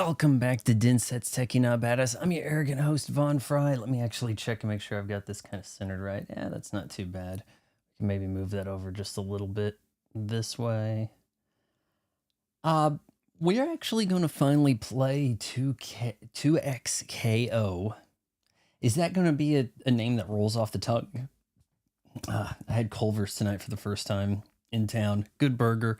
Welcome back to Dinset's Techie Not Badass. I'm your arrogant host, Von Fry. Let me actually check and make sure I've got this kind of centered right. Yeah, that's not too bad. We can maybe move that over just a little bit this way. We're actually going to finally play 2XKO. Is that going to be a name that rolls off the tongue? I had Culver's tonight for the first time in town. Good burger.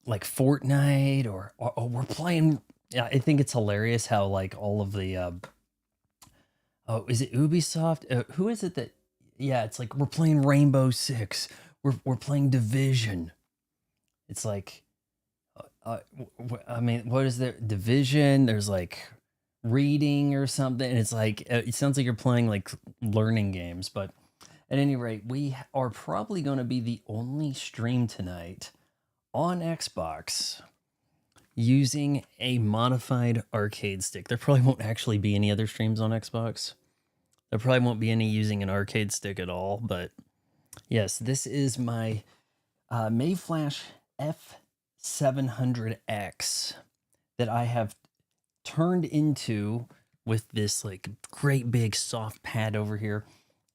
Like Fortnite or we're playing. Yeah, I think it's hilarious how like all of the is it Ubisoft? Who is it that? Yeah, it's like we're playing Rainbow Six. We're playing Division. It's like, I mean, what is there? Division. There's like reading or something. And it's like it sounds like you're playing like learning games. But at any rate, we are probably going to be the only stream tonight on Xbox using a modified arcade stick. There probably won't actually be any other streams on Xbox. There probably won't be any using an arcade stick at all, but yes, this is my Mayflash F700X that I have turned into with this like great big soft pad over here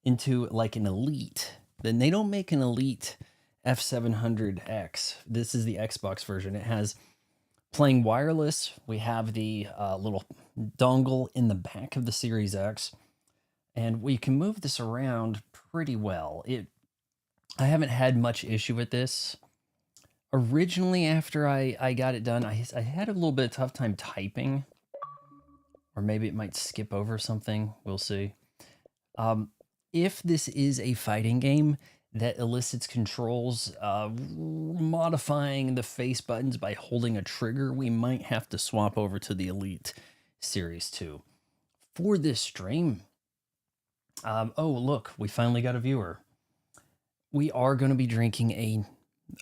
into like an Elite. Then they don't make an Elite F700X. This is the Xbox version. It has playing wireless. We have the little dongle in the back of the Series X, and we can move this around pretty well. I haven't had much issue with this. Originally, after I got it done, I had a little bit of tough time typing, or maybe it might skip over something. We'll see. If this is a fighting game that elicits controls, modifying the face buttons by holding a trigger, we might have to swap over to the Elite Series 2. For this stream, oh, look, we finally got a viewer. We are going to be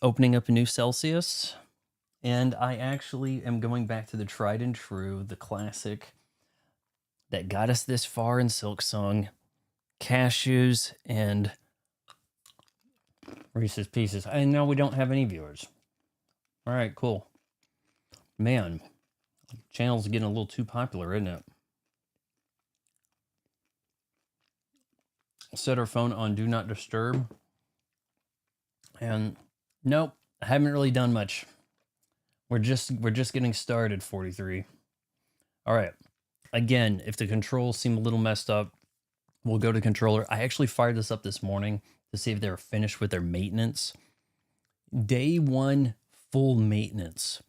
opening up a new Celsius, and I actually am going back to the tried and true, the classic that got us this far in Silksong, cashews and Reese's Pieces. And now we don't have any viewers. All right, cool. Man, channel's getting a little too popular, isn't it? Set our phone on Do Not Disturb. And nope, I haven't really done much. We're just getting started, 43. All right. Again, if the controls seem a little messed up, we'll go to controller. I actually fired this up this morning to see if they were finished with their maintenance. Day one, full maintenance.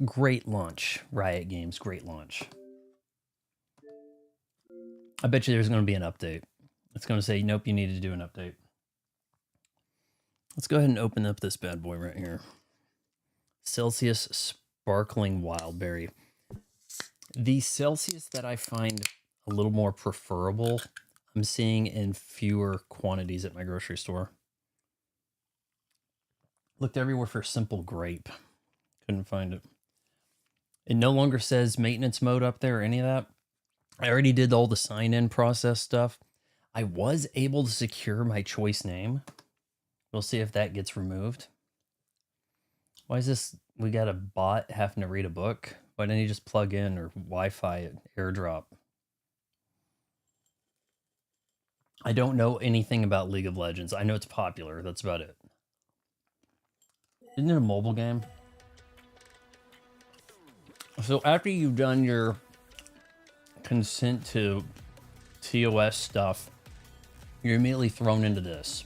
Great launch, Riot Games, great launch. I bet you there's going to be an update. It's going to say, nope, you need to do an update. Let's go ahead and open up this bad boy right here. Celsius Sparkling Wildberry. The Celsius that I find a little more preferable, I'm seeing in fewer quantities at my grocery store. Looked everywhere for Simple Grape. Couldn't find it. It no longer says maintenance mode up there or any of that. I already did all the sign-in process stuff. I was able to secure my choice name. We'll see if that gets removed. Why is this? We got a bot having to read a book? Why didn't you just plug in or Wi-Fi it, AirDrop? I don't know anything about League of Legends. I know it's popular. That's about it. Isn't it a mobile game? So after you've done your consent to TOS stuff, you're immediately thrown into this.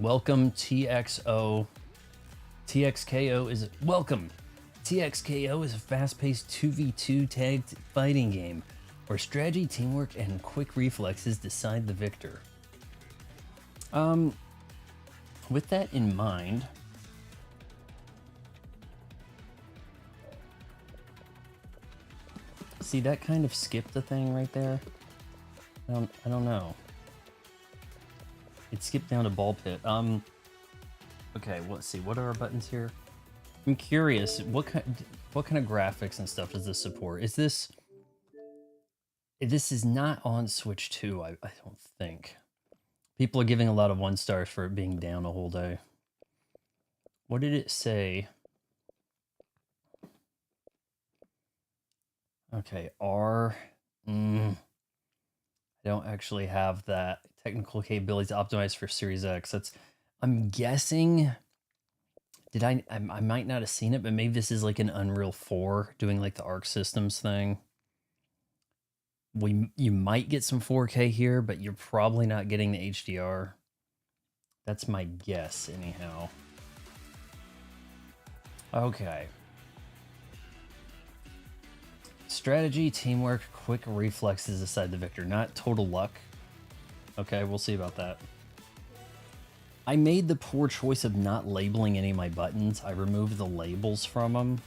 Welcome TXO. TXKO is welcome. TXKO is a fast-paced 2v2 tagged fighting game where strategy, teamwork, and quick reflexes decide the victor. With that in mind, see, that kind of skipped the thing right there. I don't know. It skipped down to ball pit. Okay, let's see. What are our buttons here? I'm curious. What kind of graphics and stuff does this support? This is not on Switch 2, I don't think. People are giving a lot of 1 stars for it being down a whole day. What did it say? Okay, R. I don't actually have that technical capabilities optimized for Series X. I'm guessing. I might not have seen it, but maybe this is like an Unreal 4 doing like the Arc Systems thing. You might get some 4K here, but you're probably not getting the HDR. That's my guess, anyhow. Okay. Strategy, teamwork, quick reflexes decide the victor, not total luck. Okay, we'll see about that. I made the poor choice of not labeling any of my buttons. I removed the labels from them.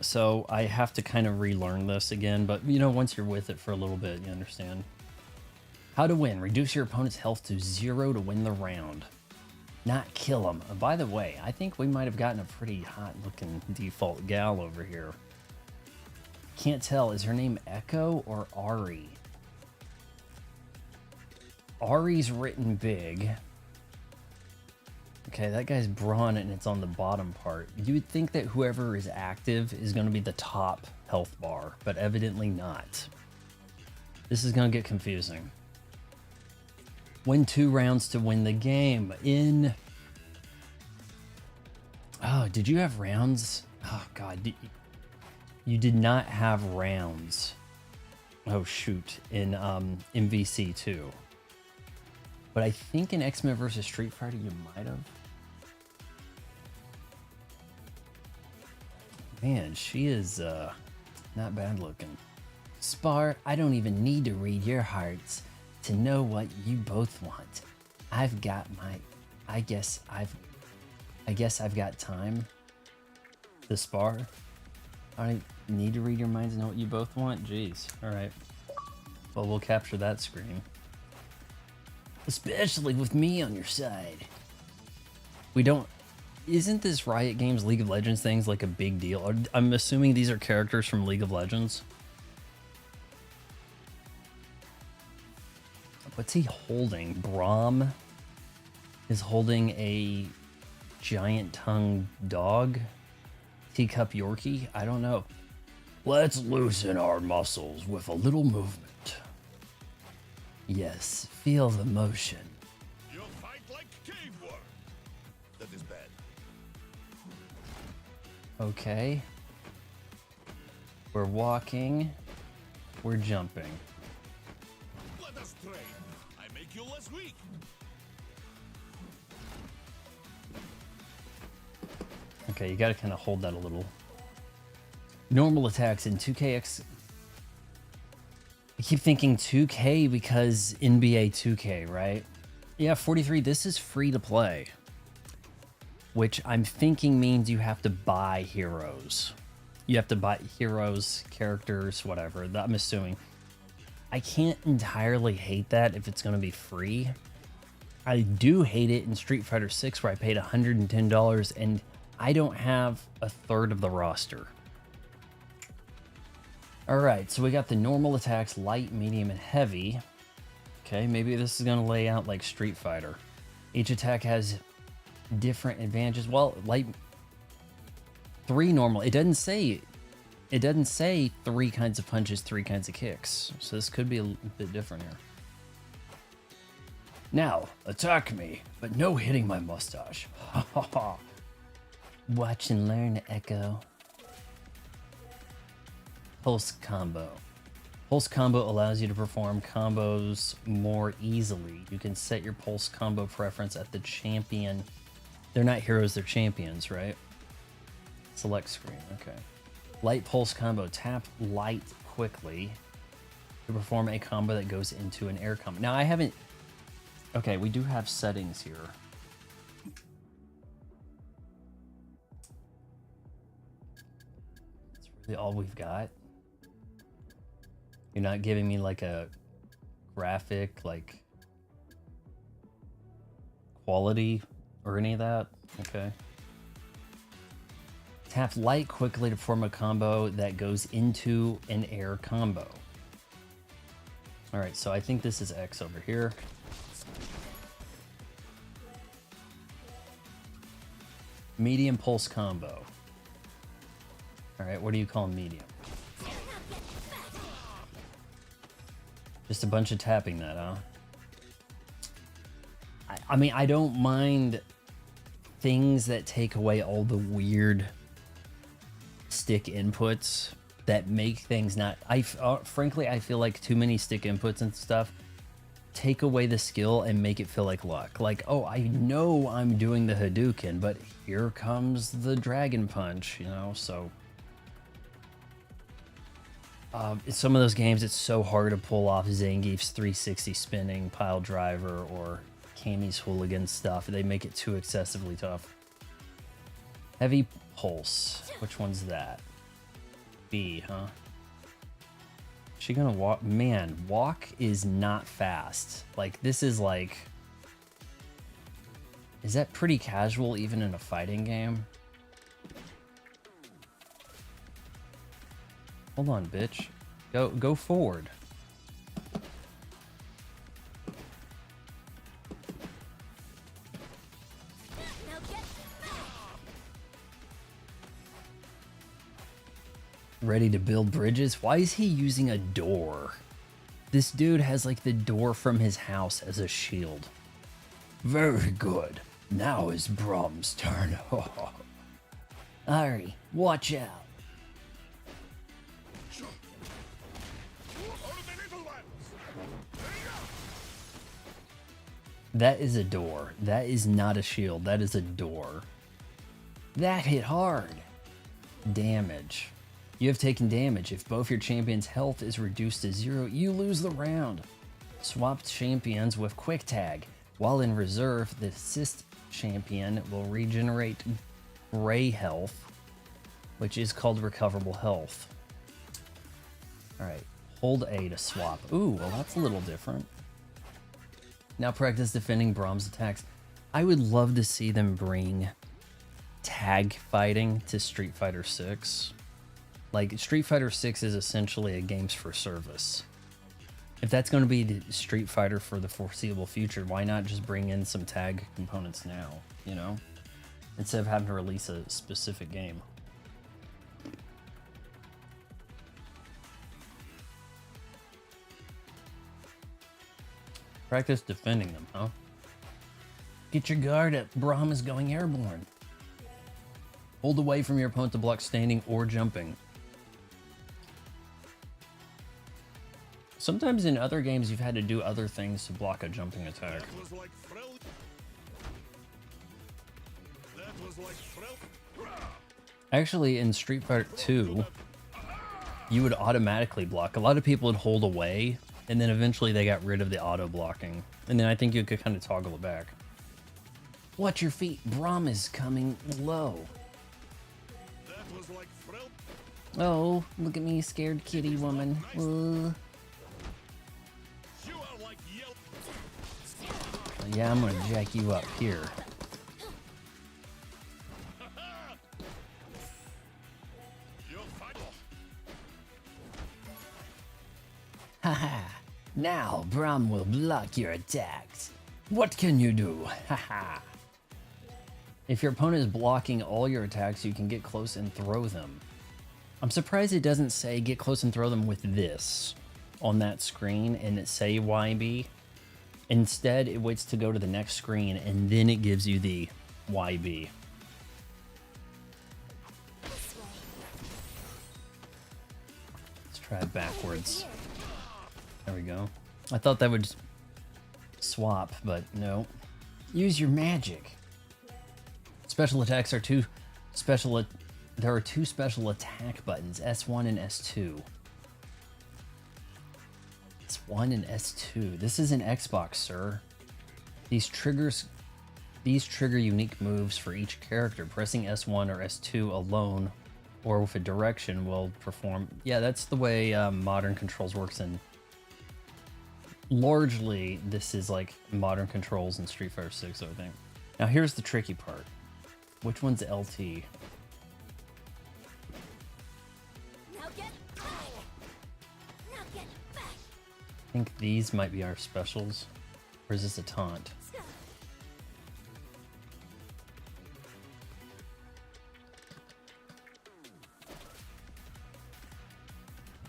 So I have to kind of relearn this again, but you know, once you're with it for a little bit, you understand. How to win. Reduce your opponent's health to 0 to win the round. Not kill them. By the way, I think we might have gotten a pretty hot looking default gal over here. Can't tell, is her name Echo or Ari? Ari's written big. Okay, that guy's Braun and it's on the bottom part. You would think that whoever is active is going to be the top health bar, but evidently not. This is going to get confusing. Win 2 rounds to win the game. Oh, did you have rounds? Oh, God. You did not have rounds. Oh, shoot. In MVC 2. But I think in X-Men vs. Street Fighter, you might have. Man, she is not bad looking. Spar, I don't even need to read your hearts to know what you both want. I've got my... I guess I've got time to spar. I don't need to read your minds and know what you both want? Jeez. Alright. Well, we'll capture that screen. Especially with me on your side. We don't... Isn't this Riot Games League of Legends things like a big deal? I'm assuming these are characters from League of Legends. What's he holding? Braum is holding a giant tongue dog? Teacup Yorkie? I don't know. Let's loosen our muscles with a little movement. Yes, feel the motion. You'll fight like cave worm. That is bad. Okay. We're walking. We're jumping. Let us train. I make you less weak. Okay, you gotta kind of hold that a little. Normal attacks in 2KX. I keep thinking 2K because NBA 2K, right? Yeah, 43, this is free to play. Which I'm thinking means you have to buy heroes. You have to buy heroes, characters, whatever. I'm assuming. I can't entirely hate that if it's going to be free. I do hate it in Street Fighter 6 where I paid $110 and I don't have a third of the roster. Alright, so we got the normal attacks, light, medium, and heavy. Okay, maybe this is going to lay out like Street Fighter. Each attack has different advantages. Well, light... 3 normal. It doesn't say 3 kinds of punches, 3 kinds of kicks. So this could be a bit different here. Now, attack me, but no hitting my mustache. Ha ha ha. Watch and learn, Echo. Pulse combo. Pulse combo allows you to perform combos more easily. You can set your pulse combo preference at the champion. They're not heroes, they're champions, right? Select screen, okay. Light pulse combo. Tap light quickly to perform a combo that goes into an air combo. Now I haven't... Okay, we do have settings here. That's really all we've got. You're not giving me like a graphic, like quality or any of that? Okay. Tap light quickly to form a combo that goes into an air combo. All right, so I think this is X over here. Medium pulse combo. All right, what do you call medium? Just a bunch of tapping that, huh? I mean, I don't mind things that take away all the weird stick inputs that make things not... frankly, I feel like too many stick inputs and stuff take away the skill and make it feel like luck. Like, oh, I know I'm doing the Hadouken, but here comes the Dragon Punch, you know? So in some of those games, it's so hard to pull off Zangief's 360 spinning pile driver or Cammy's hooligan stuff. They make it too excessively tough. Heavy pulse. Which one's that? B, huh? She gonna walk? Man, walk is not fast. Like, this is like... Is that pretty casual even in a fighting game? Hold on, bitch. Go forward. Ready to build bridges? Why is he using a door? This dude has like the door from his house as a shield. Very good. Now is Brom's turn. Ari, watch out. That is a door. That is not a shield. That is a door. That hit hard. Damage. You have taken damage. If both your champions' health is reduced to 0, you lose the round. Swap champions with quick tag. While in reserve, the assist champion will regenerate gray health, which is called recoverable health. Alright, hold A to swap. Ooh, well that's a little different. Now practice defending Brom's attacks. I would love to see them bring tag fighting to Street Fighter 6. Like, Street Fighter 6 is essentially a games for service. If that's going to be the Street Fighter for the foreseeable future, why not just bring in some tag components now, you know? Instead of having to release a specific game. Practice defending them, huh? Get your guard up. Braum is going airborne. Hold away from your opponent to block standing or jumping. Sometimes in other games you've had to do other things to block a jumping attack. Actually, in Street Fighter 2, you would automatically block. A lot of people would hold away, and then eventually they got rid of the auto blocking. And then I think you could kind of toggle it back. Watch your feet. Braum is coming low. Oh, look at me, scared kitty woman. Yeah, I'm gonna jack you up here. Haha. Now Braum will block your attacks. What can you do? Haha. If your opponent is blocking all your attacks, you can get close and throw them. I'm surprised it doesn't say get close and throw them with this on that screen and it say YB. Instead, it waits to go to the next screen and then it gives you the YB. Let's try it backwards. There we go. I thought that would swap, but no. Use your magic. Special attacks are there are two special attack buttons, S1 and S2. S1 and S2. This is an Xbox, sir. These trigger unique moves for each character. Pressing S1 or S2 alone or with a direction will perform. Yeah, that's the way modern controls works, and largely this is like modern controls in Street Fighter 6, I think. Now here's the tricky part. Which one's LT? I think these might be our specials. Or is this a taunt?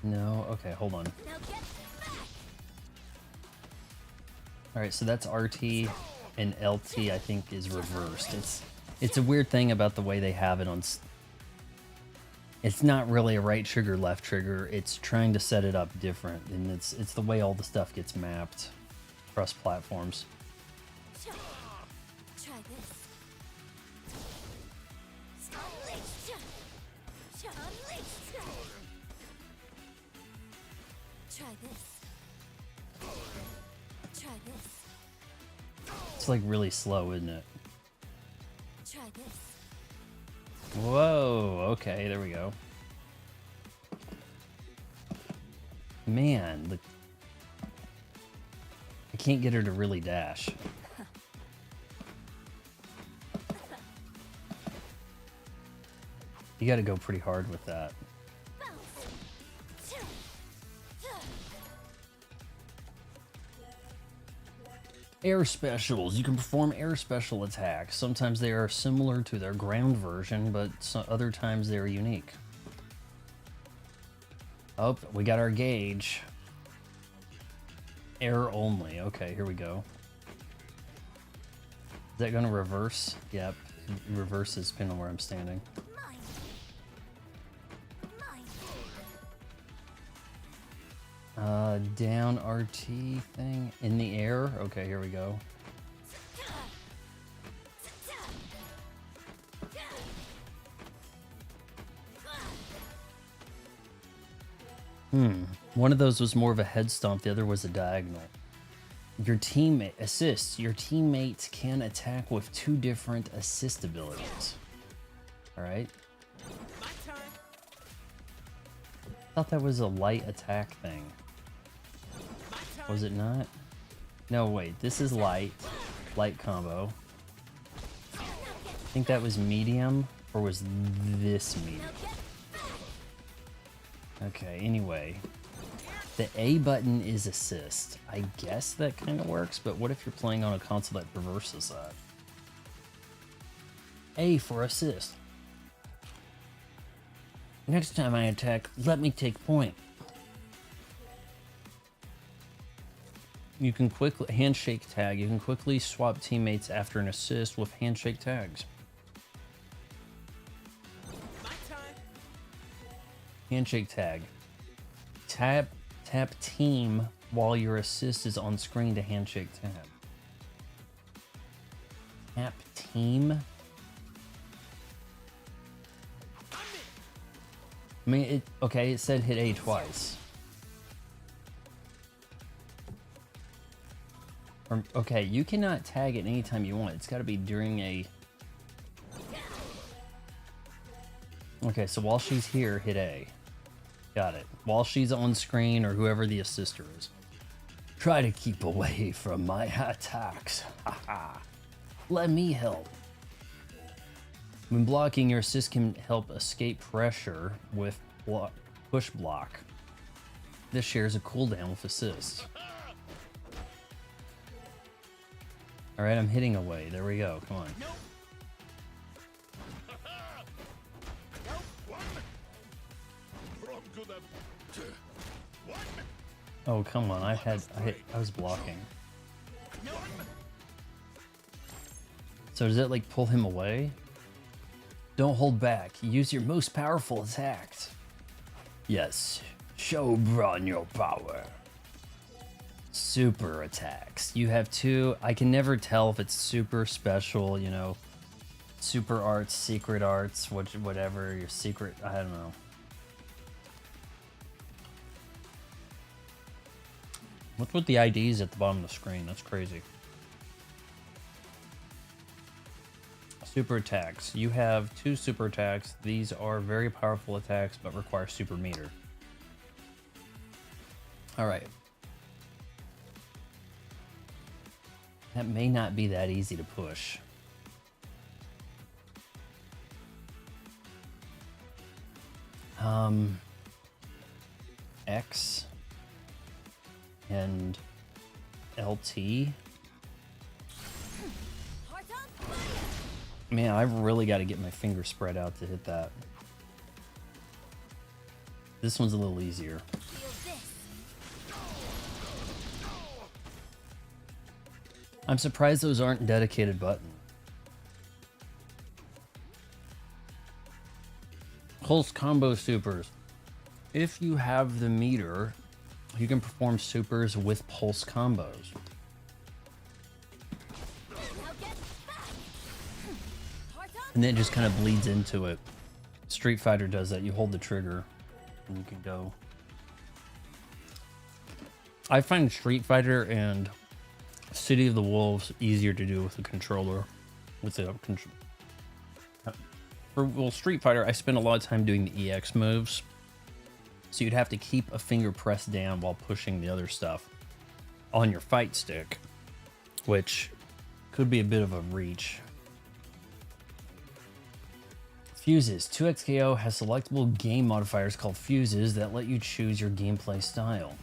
No? Okay, hold on. All right, so that's RT, and LT I think is reversed. It's a weird thing about the way they have it on. It's not really a right trigger, left trigger. It's trying to set it up different, and it's the way all the stuff gets mapped across platforms. Try this. Try this. Try this. It's like really slow, isn't it? Try this. Whoa, okay, there we go. Man, I can't get her to really dash. You gotta go pretty hard with that. Air specials. You can perform air special attacks. Sometimes they are similar to their ground version, but other times they are unique. Oh, we got our gauge. Air only. Okay, here we go. Is that going to reverse? Yep. It reverses depending on where I'm standing. Down RT thing in the air. Okay, here we go. One of those was more of a head stomp, the other was a diagonal. Your teammate assists. Your teammates can attack with 2 different assist abilities. Alright. I thought that was a light attack thing. Was it not? No, wait, this is light. Light combo. I think that was medium, or was this medium? Okay, anyway. The A button is assist. I guess that kind of works, but what if you're playing on a console that reverses that? A for assist. Next time I attack, let me take point. You can quickly handshake tag. You can quickly swap teammates after an assist with handshake tags. Handshake tag. Tap team while your assist is on screen to handshake tag. Tap team. I mean, okay, it said hit A twice. Okay, you cannot tag it anytime you want. It's got to be during a... Okay, so while she's here, hit A. Got it. While she's on screen, or whoever the assister is. Try to keep away from my attacks. Haha. Let me help. When blocking, your assist can help escape pressure with push block. This shares a cooldown with assist. Alright, I'm hitting away. There we go. Come on. Oh, come on. I was blocking. So does that like pull him away? Don't hold back. Use your most powerful attacks. Yes. Show Braun your power. Super attacks. You have 2. I can never tell if it's super special, you know, super arts, secret arts, whatever your secret. I don't know. What's with the IDs at the bottom of the screen? That's crazy. Super attacks. You have 2 super attacks. These are very powerful attacks, but require super meter. All right. That may not be that easy to push. X and LT. Man, I've really got to get my finger spread out to hit that. This one's a little easier. I'm surprised those aren't dedicated buttons. Pulse combo supers. If you have the meter, you can perform supers with pulse combos. And then it just kind of bleeds into it. Street Fighter does that. You hold the trigger and you can go. I find Street Fighter and City of the Wolves easier to do with the controller. With the control. For Street Fighter, I spend a lot of time doing the EX moves. So you'd have to keep a finger pressed down while pushing the other stuff on your fight stick, which could be a bit of a reach. Fuses. 2XKO has selectable game modifiers called fuses that let you choose your gameplay style.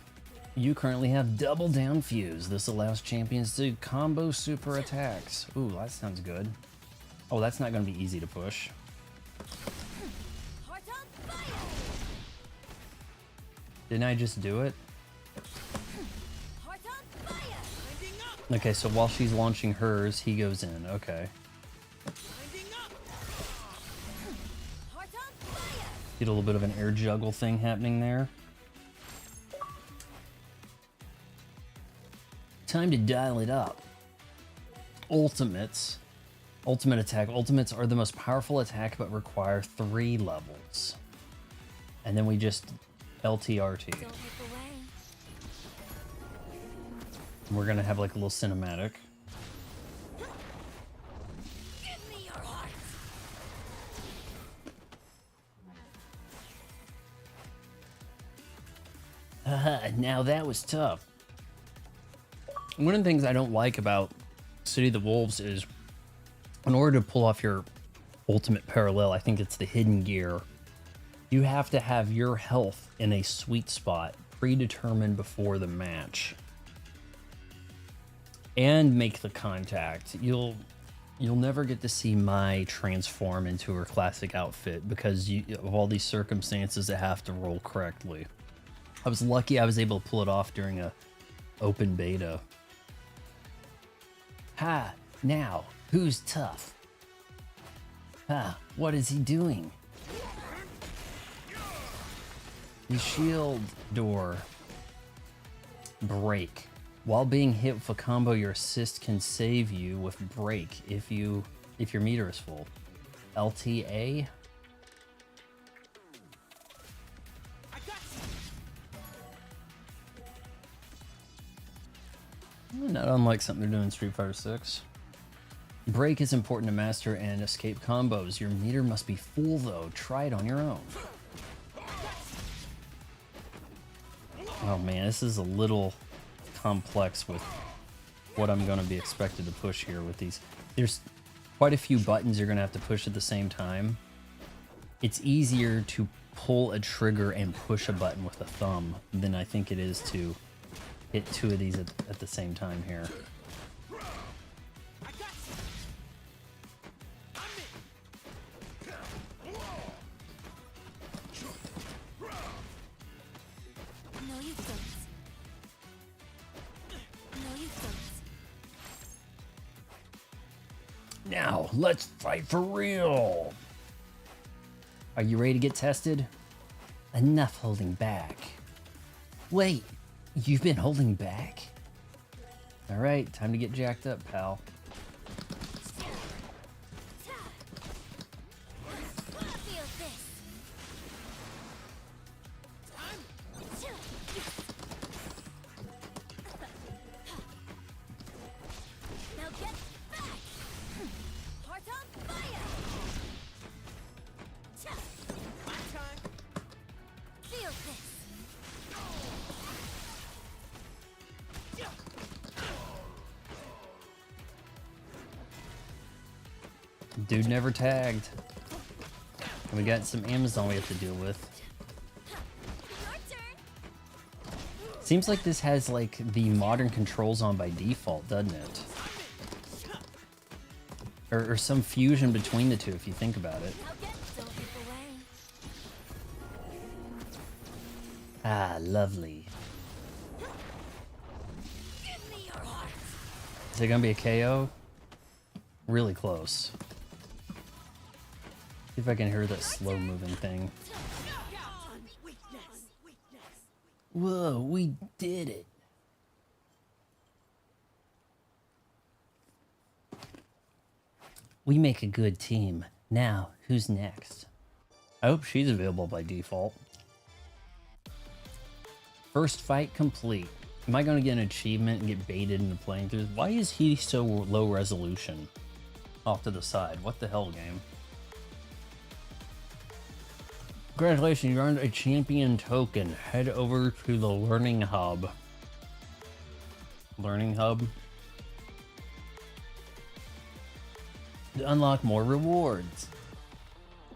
You currently have Double Down Fuse. This allows champions to combo super attacks. Ooh, that sounds good. Oh, that's not going to be easy to push. Didn't I just do it? Okay, so while she's launching hers, he goes in. Okay. Get a little bit of an air juggle thing happening there. Time to dial it up. Ultimates. Ultimate attack. Ultimates are the most powerful attack but require 3 levels. And then we just LTRT. Don't look away. We're gonna have like a little cinematic. Give me your heart. Haha, now that was tough. One of the things I don't like about City of the Wolves is in order to pull off your ultimate parallel, I think it's the hidden gear, you have to have your health in a sweet spot predetermined before the match and make the contact. You'll never get to see Mai transform into her classic outfit because of all these circumstances that have to roll correctly. I was lucky I was able to pull it off during a open beta. Ha, now, who's tough? Ha, what is he doing? The shield door. Break. While being hit with a combo, your assist can save you with break if your meter is full. LTA. Not unlike something they're doing in Street Fighter 6. Break is important to master and escape combos. Your meter must be full though. Try it on your own. Oh man, this is a little complex with what I'm going to be expected to push here with these. There's quite a few buttons you're going to have to push at the same time. It's easier to pull a trigger and push a button with a thumb than I think it is to hit 2 of these at the same time here. No, you don't. No, you don't. Now, let's fight for real! Are you ready to get tested? Enough holding back. Wait, you've been holding back? Alright, time to get jacked up, pal. Feel this. Now get back. Heart on fire. Feel this. Dude never tagged. And we got some Amazon we have to deal with. Your turn. Seems like this has like the modern controls on by default, doesn't it? Or some fusion between the two if you think about it. Now get. Don't look away. Ah, lovely. Give me your heart. Is it gonna be a KO? Really close. See if I can hear that slow moving thing. Whoa, we did it. We make a good team. Now, who's next? I hope she's available by default. First fight complete. Am I going to get an achievement and get baited into playing through? Why is he so low resolution? Off to the side. What the hell, game? Congratulations, you earned a champion token. Head over to the Learning Hub. Learning Hub? To unlock more rewards.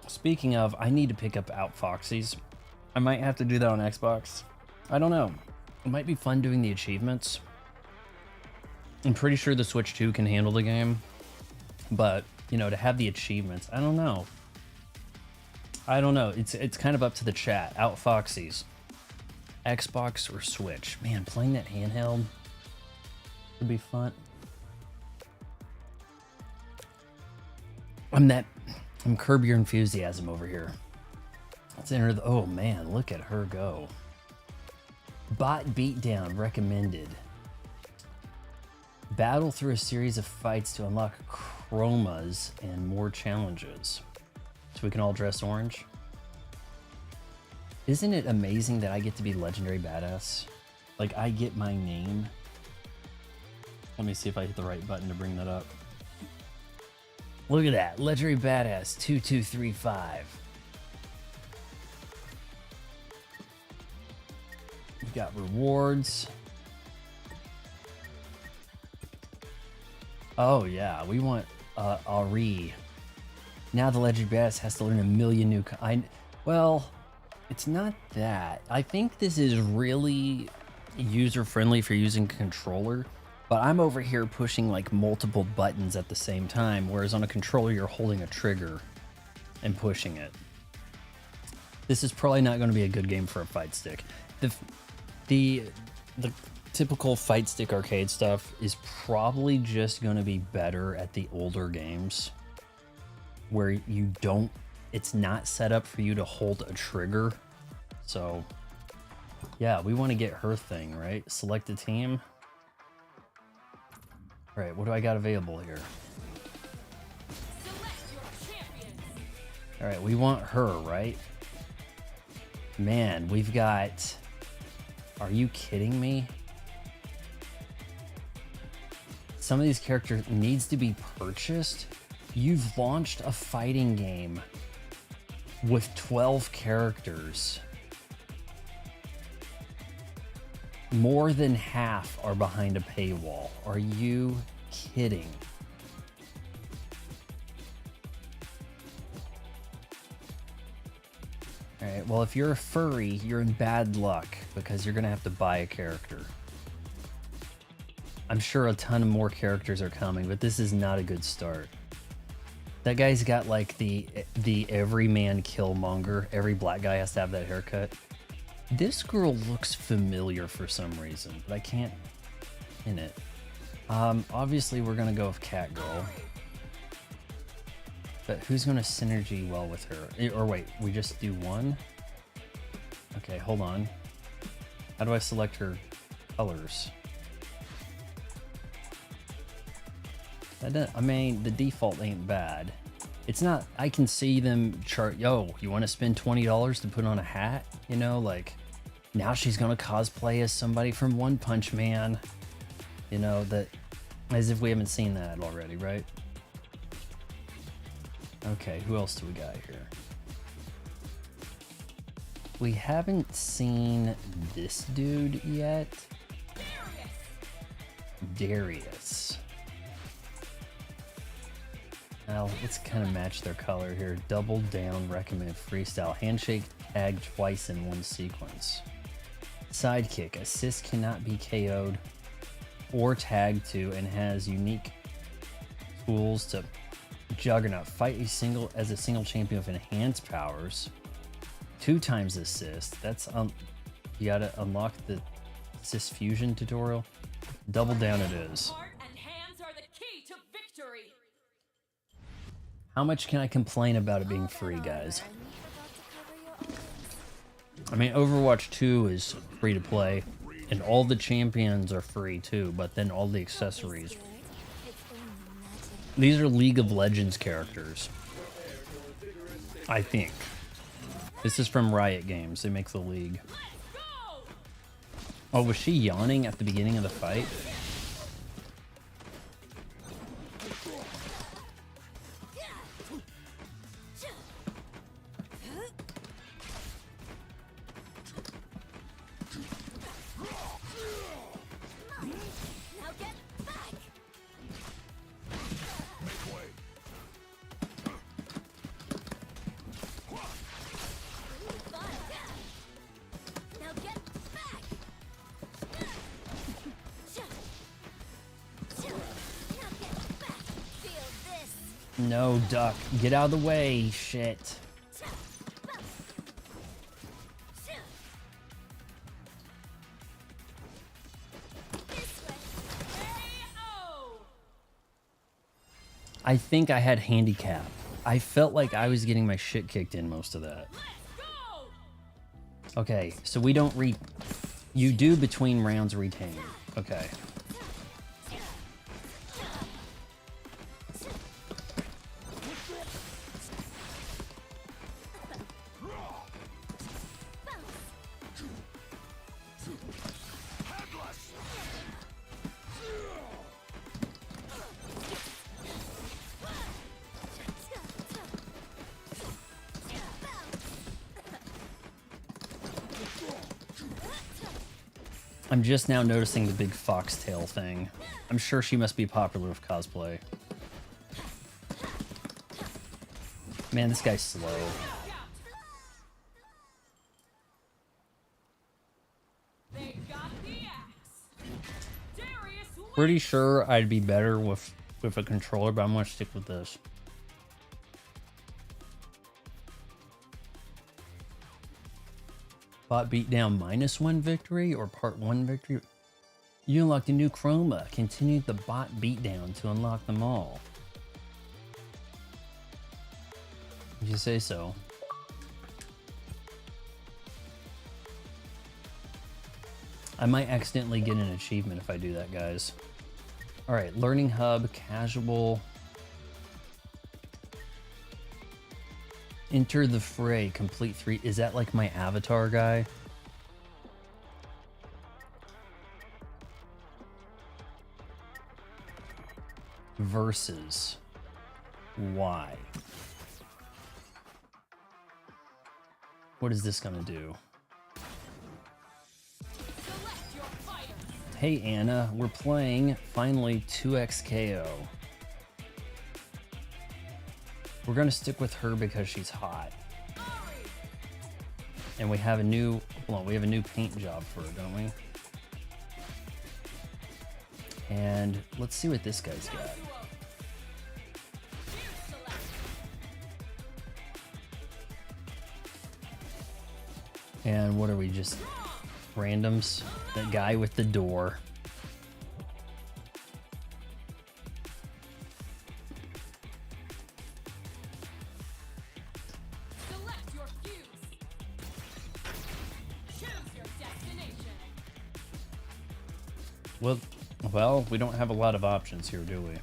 Speaking of, I need to pick up Outfoxies. I might have to do that on Xbox. I don't know. It might be fun doing the achievements. I'm pretty sure the Switch 2 can handle the game. But, you know, to have the achievements, I don't know. I don't know. It's kind of up to the chat. Outfoxies. Xbox or Switch. Man, playing that handheld would be fun. I'm Curb Your Enthusiasm over here. Let's enter the, oh man, look at her go. Bot beatdown recommended. Battle through a series of fights to unlock chromas and more challenges. So we can all dress orange. Isn't it amazing that I get to be Legendary Badass? Like, I get my name. Let me see if I hit the right button to bring that up. Look at that, Legendary Badass 2235. We've got rewards. Oh yeah, we want Ari. Now the Legendary Badass has to learn a million new. Well, it's not that. I think this is really user friendly for using controller. But I'm over here pushing like multiple buttons at the same time, whereas on a controller you're holding a trigger and pushing it. This is probably not going to be a good game for a fight stick. The typical fight stick arcade stuff is probably just going to be better at the older games where you don't, it's not set up for you to hold a trigger. So yeah, we want to get her thing, right? Select a team. All right, what do I got available here? All right, we want her, right? Man, we've got... Are you kidding me? Some of these characters needs to be purchased. You've launched a fighting game with 12 characters. More than half are behind a paywall. Are you kidding? All right, well, if you're a furry, you're in bad luck because you're gonna have to buy a character. I'm sure a ton of more characters are coming, but this is not a good start. That guy's got like the everyman Killmonger. Every black guy has to have that haircut. This girl looks familiar for some reason, but I can't pin it. Obviously we're gonna go with Catgirl. But who's gonna synergy well with her? Or wait, we just do one? Okay, hold on. How do I select her colors? I mean, the default ain't bad. It's not, I can see them chart, yo, you wanna spend $20 to put on a hat? You know, like, now she's gonna cosplay as somebody from One Punch Man. You know, that, as if we haven't seen that already, right? Okay, who else do we got here? We haven't seen this dude yet. Darius. Now, let's kind of match their color here. Double down, recommend freestyle. Handshake, tag twice in one sequence. Sidekick, assist cannot be KO'd or tagged to and has unique tools to Juggernaut. Fight as a single champion with enhanced powers. 2 times assist. That's you gotta unlock the assist fusion tutorial. Double down it is. Heart and hands How much can I complain about it being free, guys? I mean, Overwatch 2 is free to play, and all the champions are free too, but then all the accessories. These are League of Legends characters, I think. This is from Riot Games. They make the League. Oh, was she yawning at the beginning of the fight? Now get back! Now get back! Now get back! Feel this! No, duck. Get out of the way. Shit. This way! I think I had handicap. I felt like I was getting my shit kicked in most of that. Okay, so we don't you do between rounds retain. Okay. I'm just now noticing the big foxtail thing. I'm sure she must be popular with cosplay. Man, this guy's slow. Pretty sure I'd be better with a controller, but I'm gonna stick with this. Bot beatdown -1 victory or part 1 victory? You unlocked a new chroma. Continue the bot beatdown to unlock them all. If you say so. I might accidentally get an achievement if I do that, guys. Alright, Learning Hub, Casual. Enter the fray, complete 3. Is that like my avatar guy? Versus Y. What is this gonna do? Hey Anna, we're playing finally 2XKO. We're gonna stick with her because she's hot. And we have a new, hold on, we have a new paint job for her, don't we? And let's see what this guy's got. And what are we, just randoms? That guy with the door. Well, we don't have a lot of options here, do we?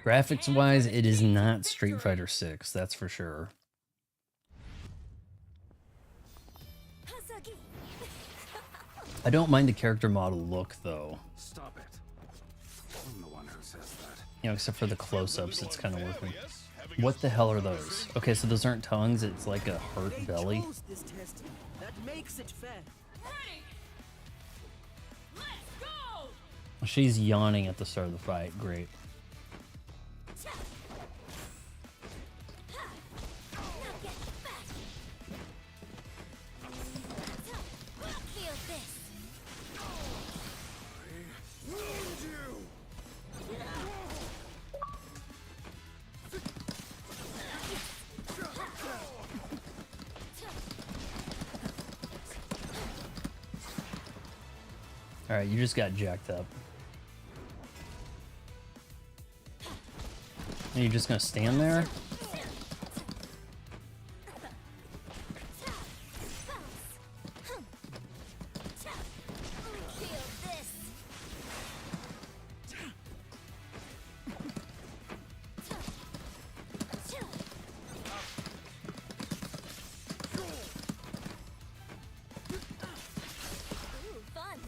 Graphics-wise, it is not Street Fighter 6, that's for sure. I don't mind the character model look, though. Stop it. I'm the one who says that. You know, except for the close-ups, it's kind of working. What the hell are those? Okay, so those aren't tongues, it's like a hurt belly. This test. That makes it fair. She's yawning at the start of the fight, great. All right, you just got jacked up. Are you just gonna stand there? Feel this. Ooh, fun.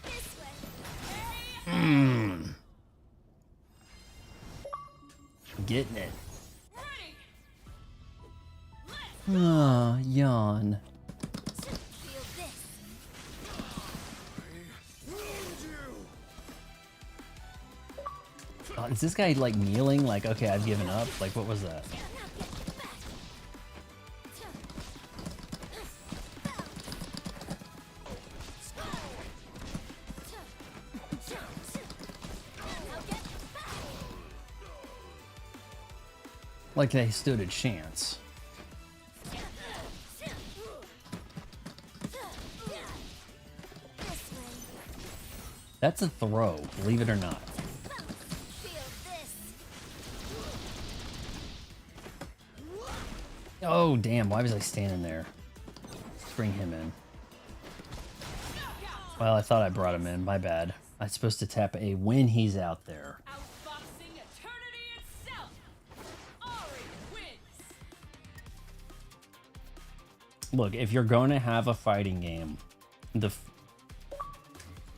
This way. Getting it. Ah, yawn. Feel this. Is this guy like kneeling? Like, okay, I've given up. Like, what was that? Now get back. Now get back. Like they stood a chance. This way. That's a throw, believe it or not. Feel this. Oh, damn. Why was I standing there? Let's bring him in. Well, I thought I brought him in. My bad. I'm supposed to tap A when he's out there. Outboxing eternity itself. Ari wins. Look, if you're going to have a fighting game,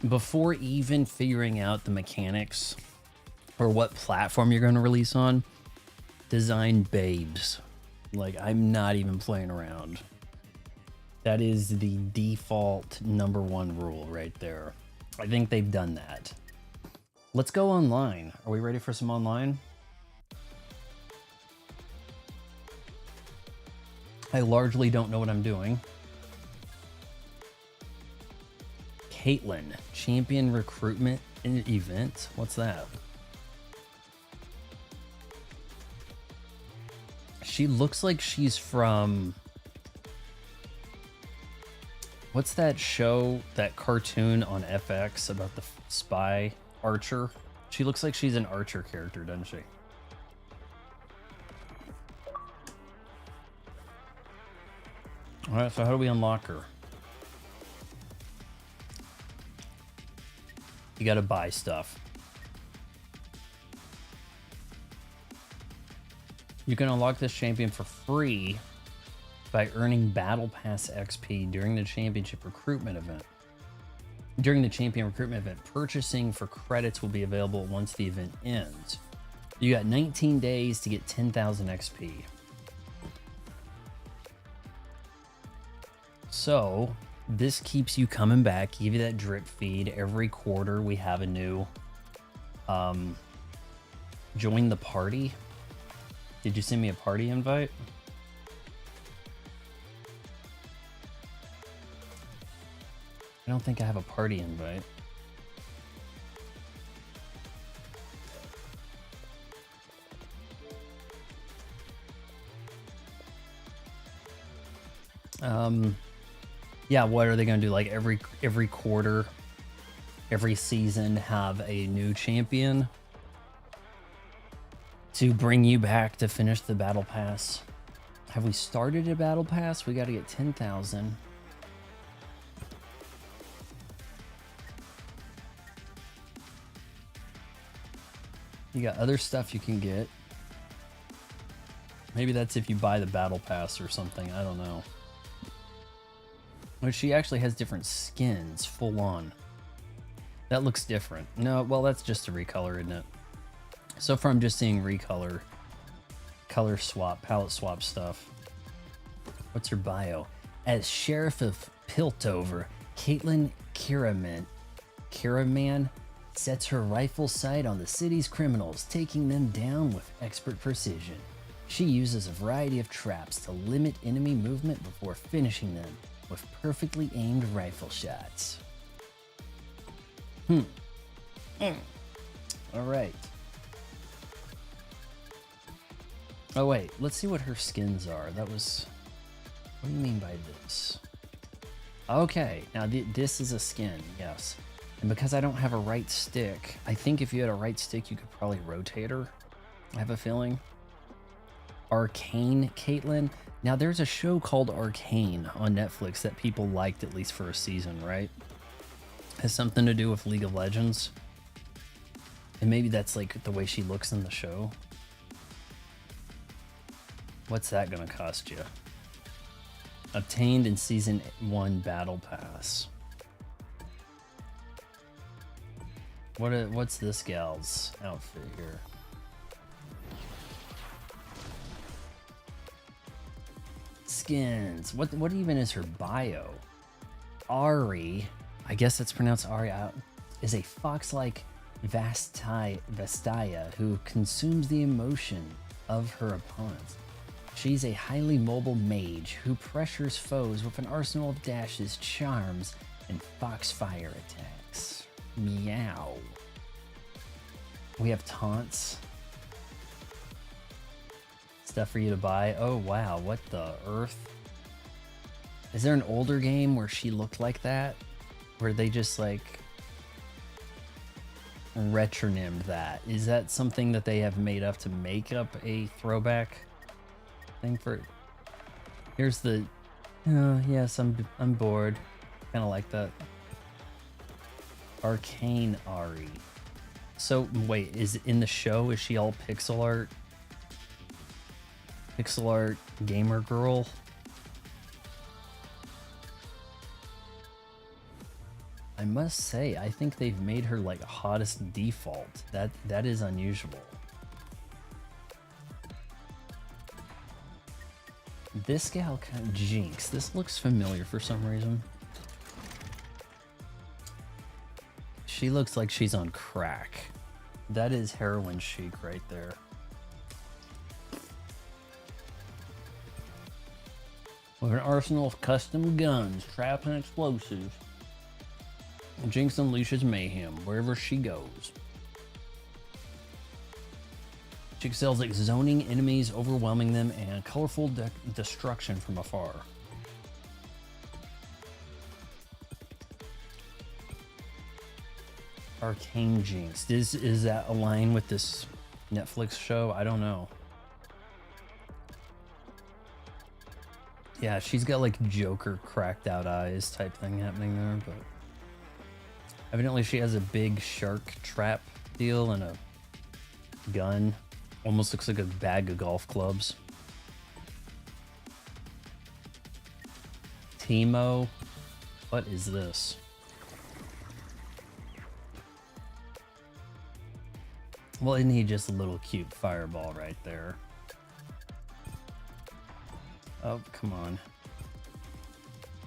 before even figuring out the mechanics or what platform you're going to release on, design babes. Like, I'm not even playing around. That is the default #1 rule right there. I think they've done that. Let's go online. Are we ready for some online? I largely don't know what I'm doing. Caitlyn, champion recruitment event. What's that? She looks like she's from... What's that show, that cartoon on FX about the spy archer? She looks like she's an archer character, doesn't she? All right, so how do we unlock her? You gotta buy stuff. You can unlock this champion for free by earning Battle Pass XP during the championship recruitment event. During the champion recruitment event, purchasing for credits will be available once the event ends. You got 19 days to get 10,000 XP. So this keeps you coming back, give you that drip feed. Every quarter we have a new join the party. Did you send me a party invite? I don't think I have a party invite. Yeah, what are they gonna do? Like every quarter, every season have a new champion to bring you back to finish the battle pass. Have we started a battle pass? We gotta get 10,000. You got other stuff you can get. Maybe that's if you buy the battle pass or something. I don't know. But she actually has different skins, full on. That looks different. No, well, that's just a recolor, isn't it? So far, I'm just seeing recolor, color swap, palette swap stuff. What's her bio? As Sheriff of Piltover, Caitlyn Kiraman sets her rifle sight on the city's criminals, taking them down with expert precision. She uses a variety of traps to limit enemy movement before finishing them with perfectly aimed rifle shots. All right. Oh wait, let's see what her skins are. That was... What do you mean by this? Okay, now this is a skin, yes. And because I don't have a right stick, I think if you had a right stick, you could probably rotate her. I have a feeling. Arcane Caitlyn. Now there's a show called Arcane on Netflix that people liked at least for a season, right? Has something to do with League of Legends. And maybe that's like the way she looks in the show. What's that gonna cost you? Obtained in Season 1 Battle Pass. What's this gal's outfit here? Skins. What even is her bio? Ari, I guess it's pronounced Ari, is a fox-like Vastaya who consumes the emotion of her opponents. She's a highly mobile mage who pressures foes with an arsenal of dashes, charms, and foxfire attacks. Meow. We have taunts. Stuff for you to buy. Oh wow, what the earth? Is there an older game where she looked like that? Where they just like retronymed that? Is that something that they have made up to make up a throwback thing for it? Here's the yes, I'm bored. Kinda like that. Arcane Ari. So wait, is in the show, is she all pixel art? Pixel art gamer girl? I must say, I think they've made her like hottest default. That is unusual. This gal kind of Jinx. This looks familiar for some reason. She looks like she's on crack. That is heroin chic right there. With an arsenal of custom guns, traps, and explosives, Jinx unleashes mayhem wherever she goes. She excels at zoning enemies, overwhelming them, and colorful destruction from afar. Arcane Jinx. Is that align with this Netflix show? I don't know. Yeah, she's got like Joker cracked out eyes type thing happening there, but evidently she has a big shark trap deal and a gun. Almost looks like a bag of golf clubs. Teemo. What is this? Well, isn't he just a little cute fireball right there? Oh, come on.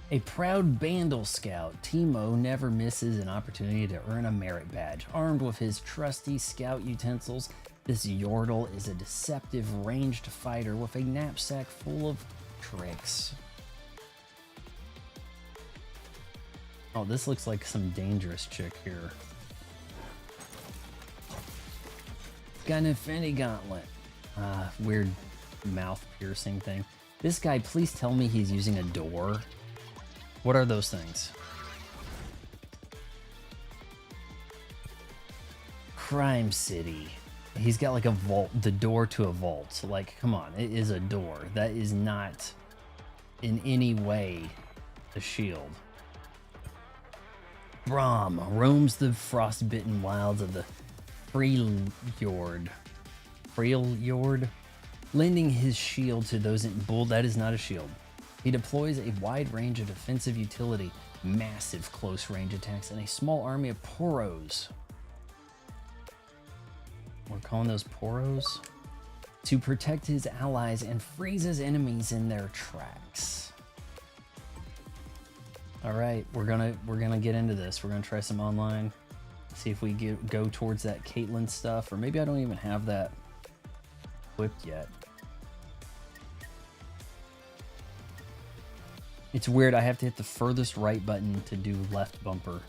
A proud Bandle scout, Teemo never misses an opportunity to earn a merit badge. Armed with his trusty scout utensils, this Yordle is a deceptive ranged fighter with a knapsack full of tricks. Oh, this looks like some dangerous chick here. Got an Infinity Gauntlet. Weird mouth piercing thing. This guy, please tell me he's using a door. What are those things? Crime City. He's got like a vault, the door to a vault. Like, come on, it is a door. That is not in any way a shield. Braum roams the frostbitten wilds of the Freljord, lending his shield to those in bull. That is not a shield. He deploys a wide range of defensive utility, massive close range attacks, and a small army of poros. We're calling those poros? To protect his allies and freeze his enemies in their tracks. All right, we're gonna get into this. We're gonna try some online. See if we go towards that Caitlyn stuff, or maybe I don't even have that equipped yet. It's weird, I have to hit the furthest right button to do left bumper.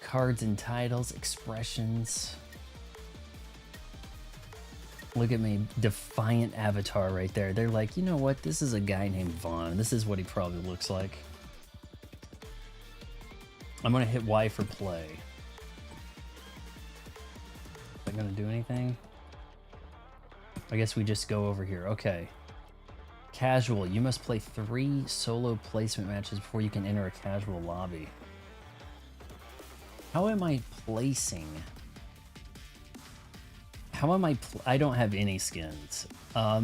Cards and titles, expressions. Look at me, defiant avatar right there. They're like, you know what? This is a guy named Vaughn. This is what he probably looks like. I'm gonna hit Y for play. Is that gonna do anything? I guess we just go over here. Okay. Casual. You must play 3 solo placement matches before you can enter a casual lobby. How am I placing? How am I? I don't have any skins. I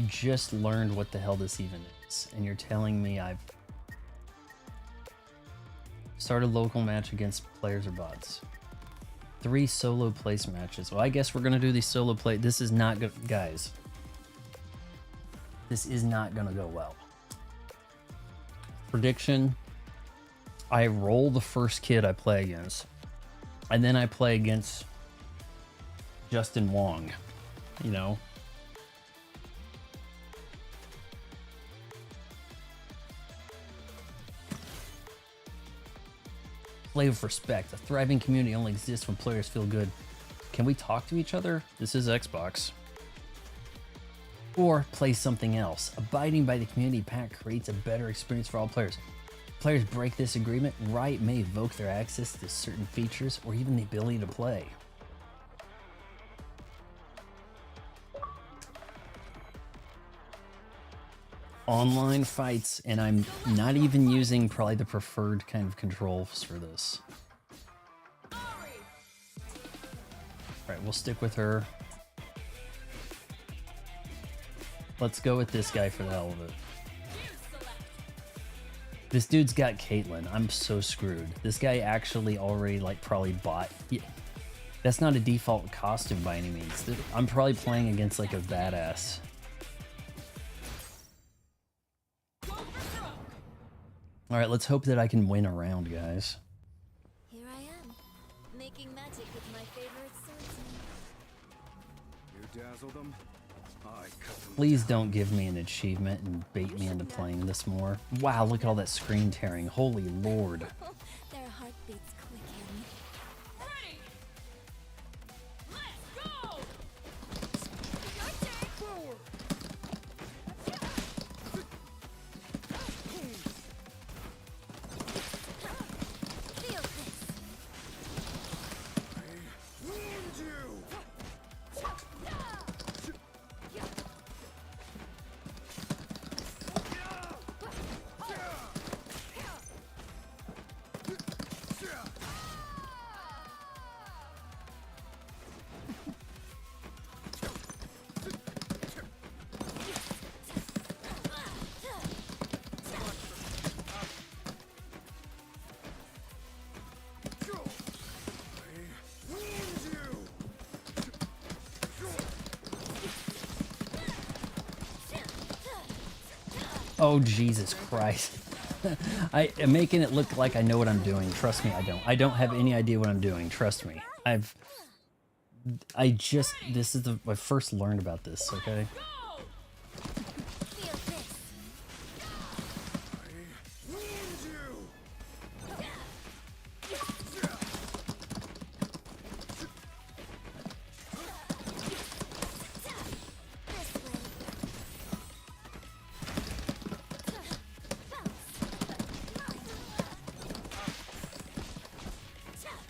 just learned what the hell this even is, and you're telling me I've started a local match against players or bots. 3 solo place matches. Well, I guess we're gonna do these solo play. This is not good, guys. This is not gonna go well. Prediction: I roll the first kid I play against, and then I play against Justin Wong. You know. Play with respect. A thriving community only exists when players feel good. Can we talk to each other? This is Xbox. Or play something else. Abiding by the community pack creates a better experience for all players. If players break this agreement, Riot may evoke their access to certain features or even the ability to play. Online fights, and I'm not even using probably the preferred kind of controls for this. Alright, we'll stick with her. Let's go with this guy for the hell of it. This dude's got Caitlyn. I'm so screwed. This guy actually already like probably bought. Yeah, that's not a default costume by any means. I'm probably playing against like a badass. Alright, let's hope that I can win a round, guys. Here I am, making magic with my favorite swordsman. You dazzle them, I cut them Please down. don't give me an achievement and bait me into playing this more. Wow, look at all that screen tearing. Holy lord. Their heartbeats quicken. Ready. Let's go. Your turn! Feel this! Wound you! Oh, Jesus Christ. I am making it look like I know what I'm doing. Trust me, I don't. I don't have any idea what I'm doing. Trust me. This is I first learned about this, okay? Go. Feel this! Wound you! This way!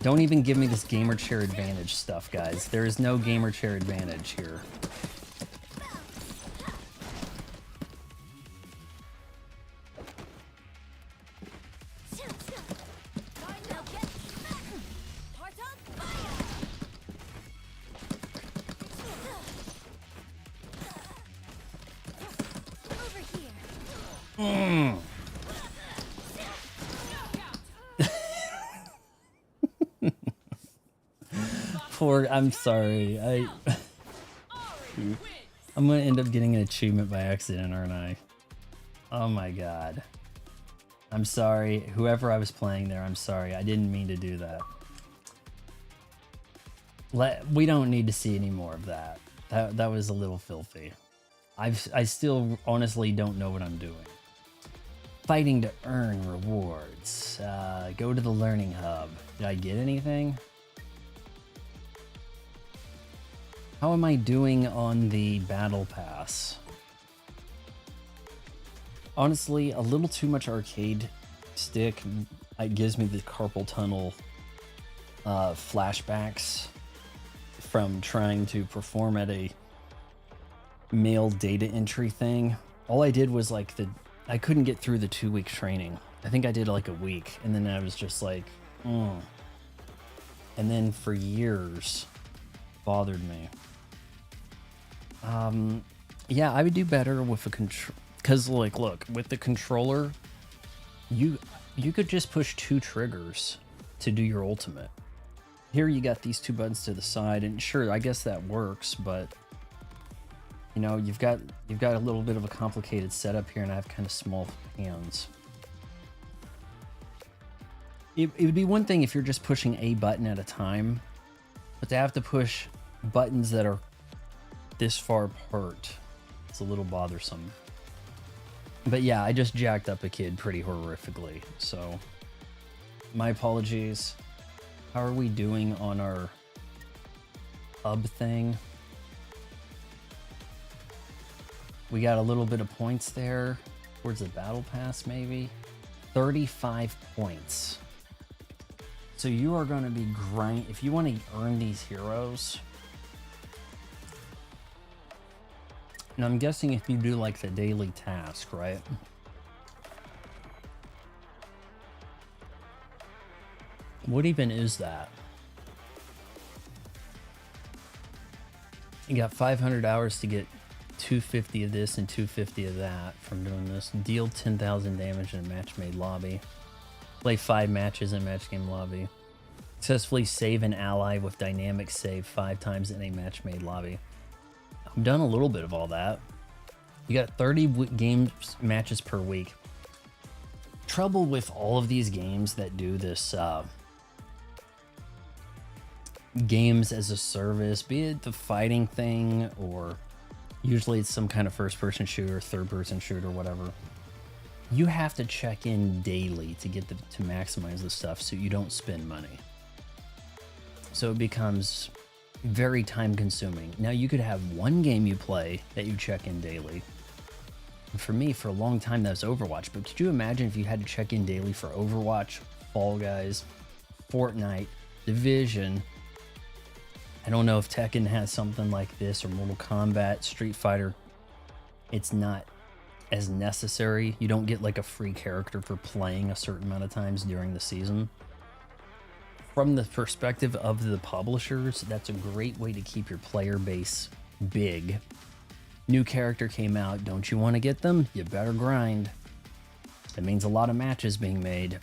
Don't even give me this gamer chair advantage stuff, guys. There is no gamer chair advantage here. Now get back! Heart on fire! Over here! Poor, I'm sorry. Ari wins. I'm gonna end up getting an achievement by accident, aren't I? Oh my god. I'm sorry. Whoever I was playing there, I'm sorry. I didn't mean to do that. We don't need to see any more of that. That was a little filthy. I still honestly don't know what I'm doing. Fighting to earn rewards. Go to the learning hub. Did I get anything? How am I doing on the battle pass? Honestly, a little too much arcade stick. It gives me the carpal tunnel flashbacks from trying to perform at a mail data entry thing. All I did was like I couldn't get through the 2-week training. I think I did like a week, and then I was just like, and then for years bothered me. Yeah, I would do better with a control, because like, look, with the controller, you could just push 2 triggers to do your ultimate. Here you got these 2 buttons to the side, and sure, I guess that works, but you know, you've got a little bit of a complicated setup here, and I have kind of small hands. It would be one thing if you're just pushing a button at a time, but to have to push buttons that are this far apart, it's a little bothersome. But yeah, I just jacked up a kid pretty horrifically, so my apologies. How are we doing on our hub thing? We got a little bit of points there towards the battle pass, maybe 35 points. So you are going to be grind if you want to earn these heroes. And I'm guessing if you do like the daily task, right? What even is that? You got 500 hours to get 250 of this and 250 of that from doing this. Deal 10,000 damage in a match-made lobby. Play 5 matches in a match game lobby. Successfully save an ally with dynamic save 5 times in a match-made lobby. I've done a little bit of all that. You got 30 games matches per week. Trouble with all of these games that do this games as a service, be it the fighting thing, or usually it's some kind of first-person shooter, third-person shooter, whatever. You have to check in daily to get to maximize the stuff so you don't spend money. So it becomes very time-consuming. Now you could have one game you play that you check in daily. And for me, for a long time, that was Overwatch. But could you imagine if you had to check in daily for Overwatch, Fall Guys, Fortnite, Division? I don't know if Tekken has something like this, or Mortal Kombat, Street Fighter. It's not as necessary. You don't get like a free character for playing a certain amount of times during the season. From the perspective of the publishers, that's a great way to keep your player base big. New character came out, don't you want to get them? You better grind. That means a lot of matches being made.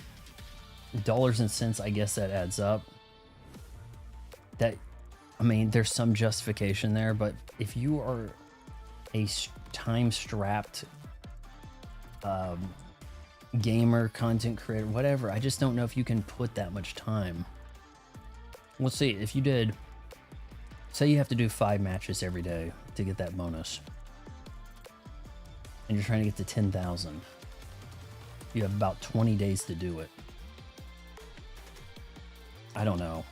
Dollars and cents, I guess that adds up. I mean, there's some justification there, but if you are a time-strapped gamer, content creator, whatever, I just don't know if you can put that much time. Let's see, if you did, say you have to do 5 matches every day to get that bonus, and you're trying to get to 10,000. You have about 20 days to do it. I don't know.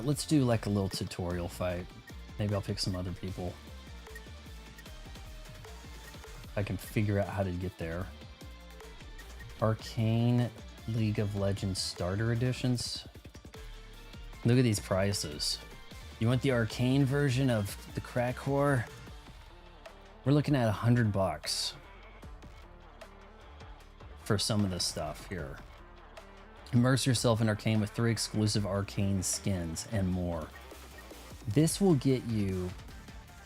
Let's do like a little tutorial fight. Maybe I'll pick some other people. I can figure out how to get there. Arcane League of Legends starter editions. Look at these prices. You want the arcane version of the crack whore? We're looking at $100 for some of this stuff here. Immerse yourself in Arcane with 3 exclusive Arcane skins and more. This will get you...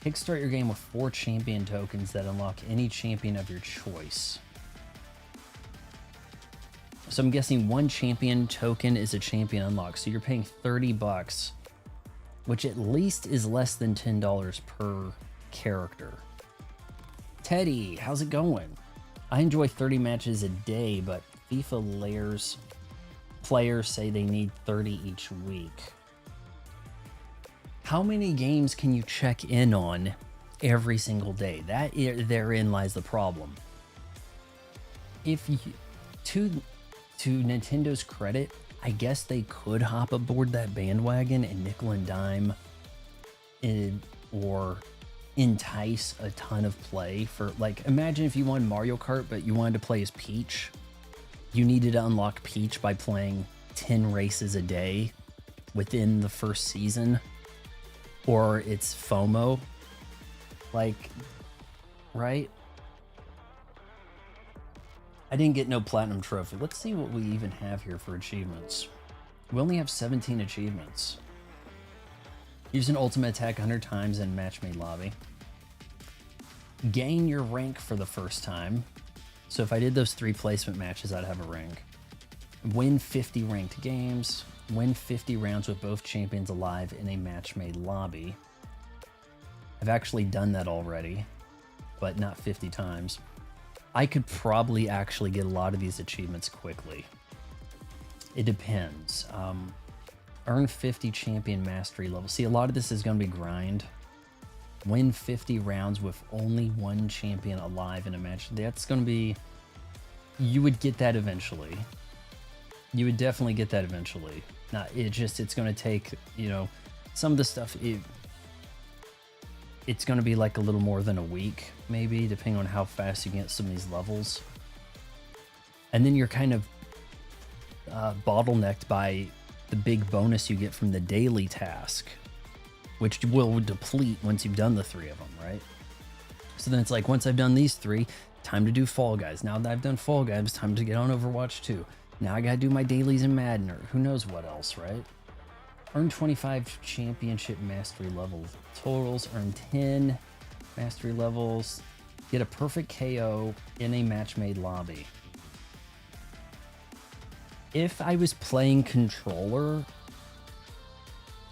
Kickstart your game with 4 champion tokens that unlock any champion of your choice. So I'm guessing 1 champion token is a champion unlock. So you're paying $30, which at least is less than $10 per character. Teddy, how's it going? I enjoy 30 matches a day, but FIFA players say they need 30 each week. How many games can you check in on every single day? Therein lies the problem. If you, to Nintendo's credit, I guess they could hop aboard that bandwagon and nickel and dime or entice a ton of play for, like, imagine if you won Mario Kart but you wanted to play as Peach. You needed to unlock Peach by playing 10 races a day within the first season, or it's FOMO, like, right? I didn't get no platinum trophy. Let's see what we even have here for achievements. We only have 17 achievements. Use an ultimate attack 100 times in match-made lobby. Gain your rank for the first time. So if I did those 3 placement matches, I'd have a rank. Win 50 ranked games. Win 50 rounds with both champions alive in a match-made lobby. I've actually done that already, but not 50 times. I could probably actually get a lot of these achievements quickly. It depends. Earn 50 champion mastery levels. See, a lot of this is going to be grind. Win 50 rounds with only 1 champion alive in a match. That's going to be... You would get that eventually. You would definitely get that eventually. Not, it's going to take, you know, some of the stuff... It's going to be like a little more than a week, maybe, depending on how fast you get some of these levels. And then you're kind of bottlenecked by the big bonus you get from the daily task, which will deplete once you've done the 3 of them, right? So then it's like, once I've done these 3, time to do Fall Guys. Now that I've done Fall Guys, time to get on Overwatch 2. Now I gotta do my dailies in Madden, or who knows what else, right? Earn 25 championship mastery level totals. Earn 10 mastery levels. Get a perfect KO in a match-made lobby. If I was playing controller,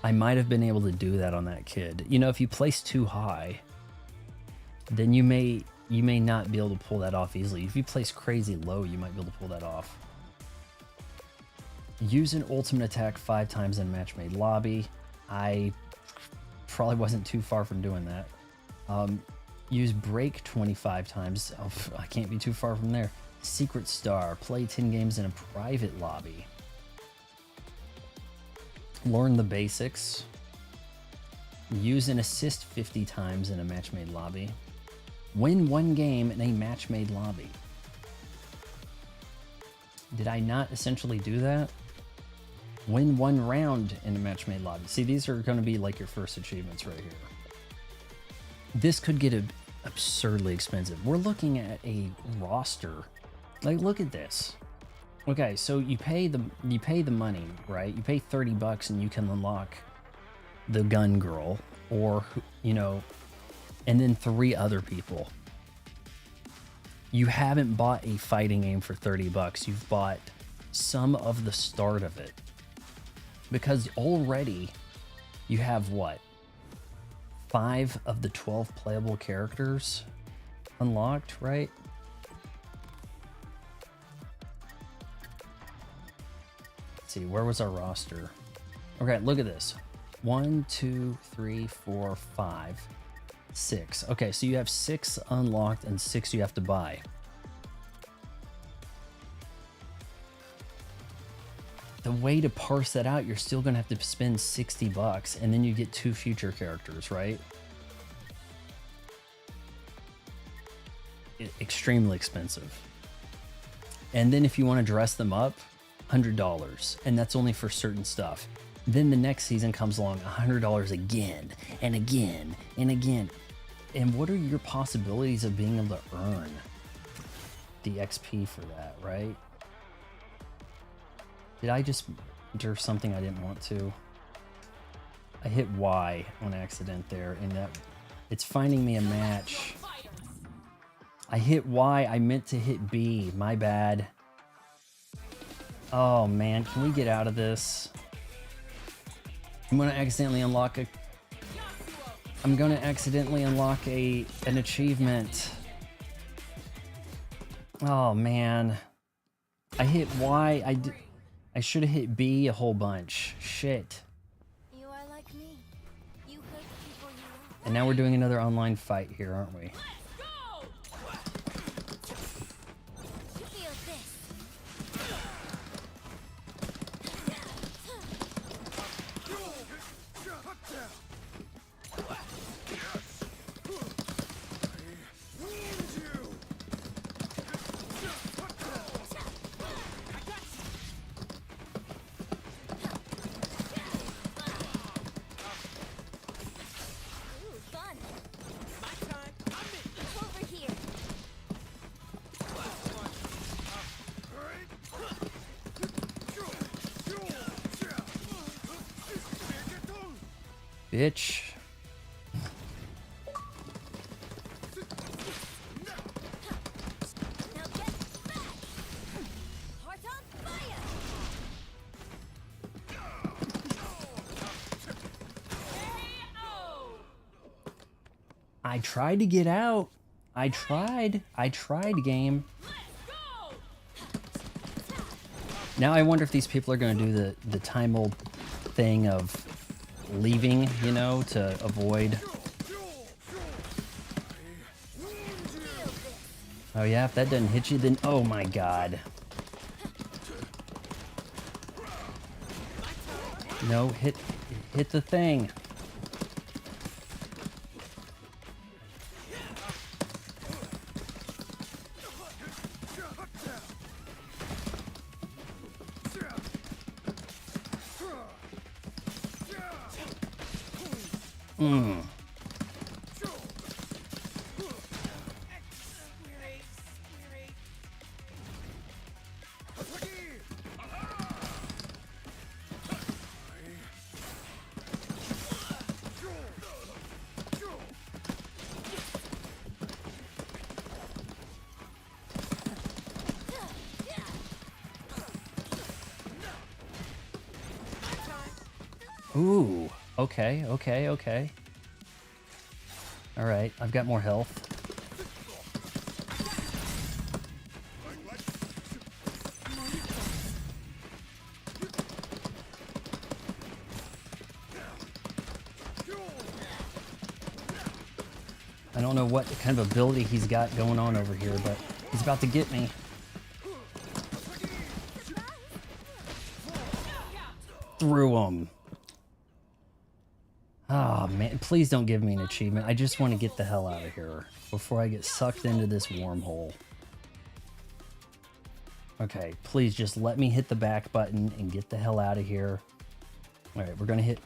I might have been able to do that on that kid. You know, if you place too high, then you may not be able to pull that off easily. If you place crazy low, you might be able to pull that off. Use an ultimate attack 5 times in match-made lobby. I probably wasn't too far from doing that. Use break 25 times. Oh, I can't be too far from there. Secret Star. Play 10 games in a private lobby. Learn the basics. Use an assist 50 times in a match-made lobby. Win 1 game in a match-made lobby. Did I not essentially do that? Win 1 round in a match-made lobby. See, these are going to be like your first achievements right here. This could get absurdly expensive. We're looking at a roster. Like, look at this. Okay, so you pay the money, right? You pay $30 and you can unlock the gun girl, or, you know, and then 3 other people. You haven't bought a fighting game for $30. You've bought some of the start of it. Because already you have what? 5 of the 12 playable characters unlocked, right? Let's see, where was our roster? Okay, look at this. 1, 2, 3, 4, 5, 6. Okay, so you have 6 unlocked and 6 you have to buy. The way to parse that out, you're still gonna have to spend $60 and then you get 2 future characters, right? Extremely expensive. And then if you want to dress them up, $100, and that's only for certain stuff. Then the next season comes along, $100 again and again and again. And what are your possibilities of being able to earn the XP for that, right? Did I just enter something I didn't want to? I hit Y on accident there, and that it's finding me a match. I hit Y, I meant to hit B, my bad. Oh man, can we get out of this? I'm gonna accidentally unlock an achievement. Oh man. I hit Y, I should have hit B a whole bunch. Shit. You are like me. You hurt the people you love. And now we're doing another online fight here, aren't we? Feel this. bitch. Now get back! Heart on fire! KO. I tried to get out. I tried, game. Let's go. Now I wonder if these people are going to do the time old thing of leaving, you know, to avoid. Oh yeah, if that doesn't hit you, then oh my god. No, hit the thing. Ooh, okay. All right, I've got more health. I don't know what kind of ability he's got going on over here, but he's about to get me. Through him. Oh man, please don't give me an achievement. I just want to get the hell out of here before I get sucked into this wormhole. Okay, please just let me hit the back button and get the hell out of here. All right, we're gonna hit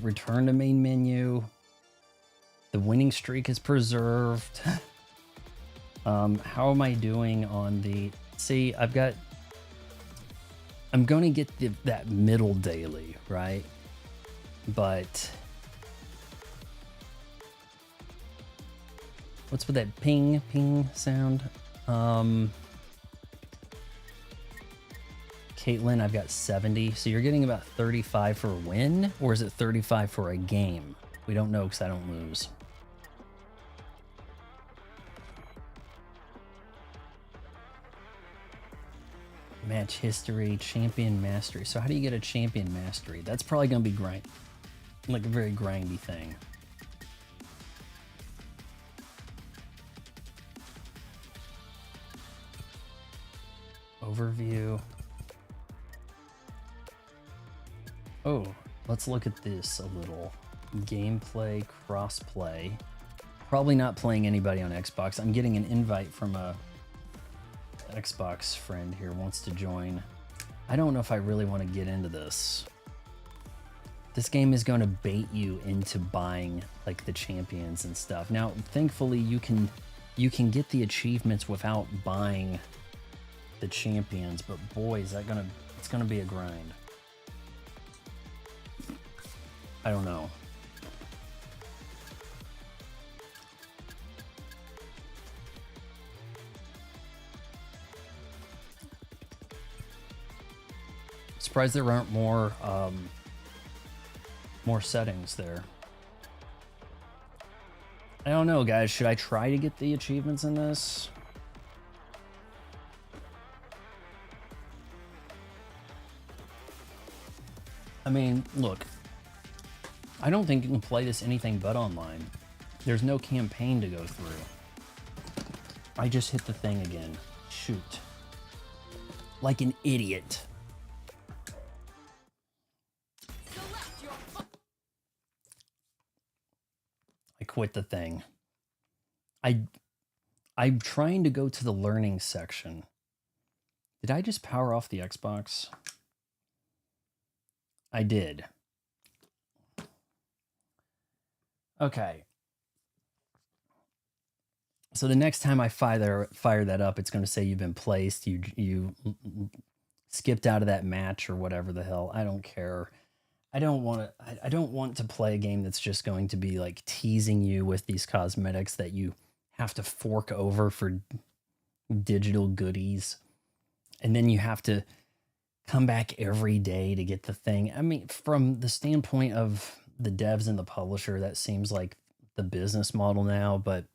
return to main menu. The winning streak is preserved. How am I doing on the? See, I'm gonna get that middle daily, right? But what's with that ping sound? Caitlin, I've got 70. So you're getting about 35 for a win, or is it 35 for a game? We don't know because I don't lose. Match history, champion mastery. So how do you get a champion mastery? That's probably going to be like a very grindy thing. Overview. Oh, let's look at this a little. Gameplay, crossplay. Probably not playing anybody on Xbox. I'm getting an invite from a Xbox friend here, wants to join. I don't know if I really want to get into this. This game is going to bait you into buying like the champions and stuff. Now, thankfully, you can get the achievements without buying the champions, but boy, is that it's gonna be a grind. I don't know. Surprised there aren't more settings there. I don't know, guys. Should I try to get the achievements in this? I mean, look. I don't think you can play this anything but online. There's no campaign to go through. I just hit the thing again. Shoot. Like an idiot. I quit the thing. I'm trying to go to the learning section. Did I just power off the Xbox? I did. Okay. So the next time I fire that up, it's going to say you've been placed. You skipped out of that match or whatever the hell. I don't care. I don't want to. I don't want to play a game that's just going to be like teasing you with these cosmetics that you have to fork over for digital goodies, and then you have to come back every day to get the thing. I mean, from the standpoint of the devs and the publisher, that seems like the business model now, but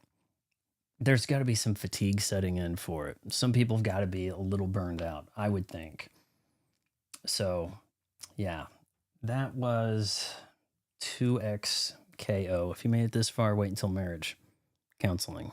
there's got to be some fatigue setting in for it. Some people have got to be a little burned out, I would think. So, yeah, that was 2XKO. If you made it this far, wait until marriage counseling.